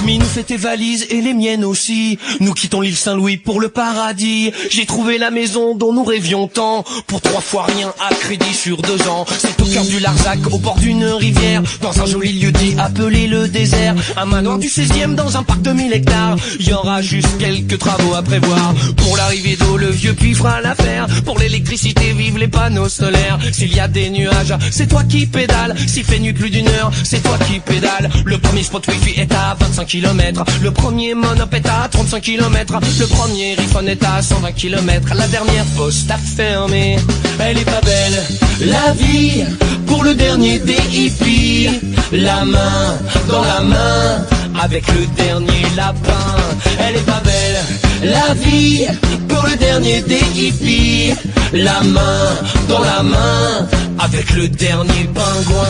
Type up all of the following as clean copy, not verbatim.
Minou fait tes valises et les miennes aussi. Nous quittons l'île Saint-Louis pour le paradis. J'ai trouvé la maison dont nous rêvions tant. Pour 3 fois rien à crédit sur 2 ans. C'est au cœur du Larzac, au bord d'une rivière, dans un joli lieu dit appelé le désert. Un manoir du 16e dans un parc de 1000 hectares. Y aura juste quelques travaux à prévoir. Pour l'arrivée d'eau, le vieux puits fera l'affaire. Pour l'électricité, vive les panneaux solaires. S'il y a des nuages, c'est toi qui pédales. S'il fait nuit plus d'1 heure, c'est toi qui pédales. Le premier spot wifi est à 25 km. Le premier monop est à 35 km. Le premier iPhone est à 120 km. La dernière poste a fermé. Elle est pas belle, la vie, pour le dernier des hippies. La main dans la main, avec le dernier lapin. Elle est pas belle, la vie, pour le dernier des hippies. La main dans la main, avec le dernier pingouin.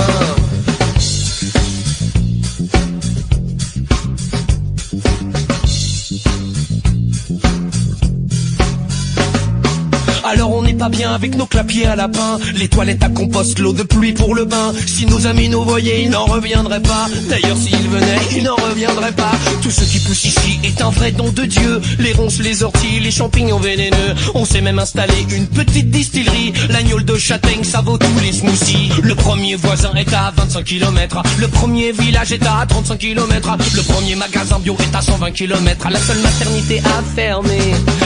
Alors on n'est pas bien avec nos clapiers à lapin, les toilettes à compost, l'eau de pluie pour le bain. Si nos amis nous voyaient, ils n'en reviendraient pas. D'ailleurs s'ils venaient, ils n'en reviendraient pas. Tout ce qui pousse ici est un vrai don de Dieu. Les ronces, les orties, les champignons vénéneux. On s'est même installé une petite distillerie. L'agneau de châtaigne, ça vaut tous les smoothies. Le premier voisin est à 25 km. Le premier village est à 35 km. Le premier magasin bio est à 120 km. La seule maternité a fermé.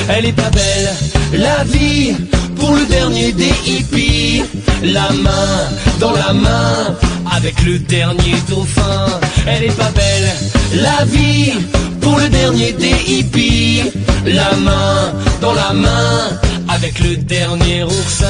Elle est pas belle, la vie, pour le dernier des hippies. La main dans la main, avec le dernier dauphin. Elle est pas belle, la vie, pour le dernier des hippies. La main dans la main, avec le dernier oursin.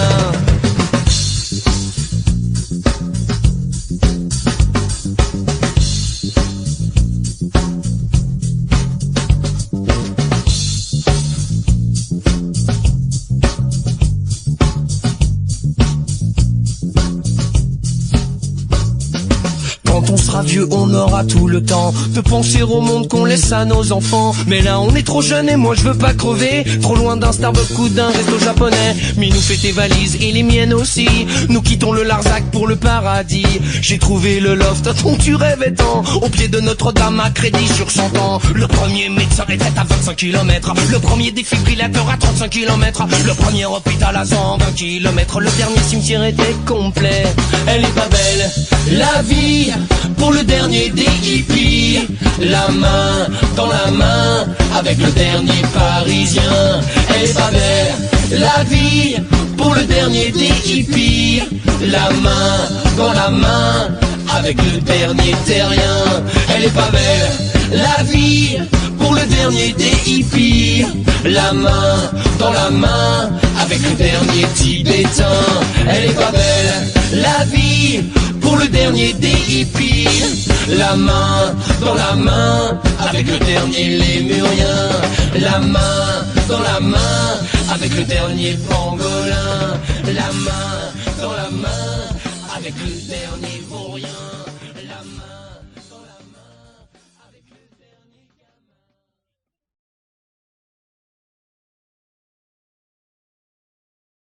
Quand on sera vieux, on aura tout le temps de penser au monde qu'on laisse à nos enfants. Mais là on est trop jeune et moi je veux pas crever trop loin d'un Starbucks ou d'un resto japonais. Minou fait tes valises et les miennes aussi. Nous quittons le Larzac pour le paradis. J'ai trouvé le loft dont tu rêvais tant, au pied de Notre-Dame à crédit sur 100 ans. Le premier médecin était à 25 km. Le premier défibrillateur à 35 km. Le premier hôpital à 120 km. Le dernier cimetière était complet. Elle est pas belle, la vie, pour le dernier des hippies. La main dans la main, avec le dernier parisien. Elle est pas belle, la vie, pour le dernier des hippies. La main dans la main, avec le dernier terrien. Elle est pas belle, la vie, pour le dernier des hippies. La main dans la main, avec le dernier tibétain. Elle est pas belle, la vie, pour le dernier des hippies. La main dans la main, avec le dernier lémurien. La main dans la main, avec le dernier pangolin. La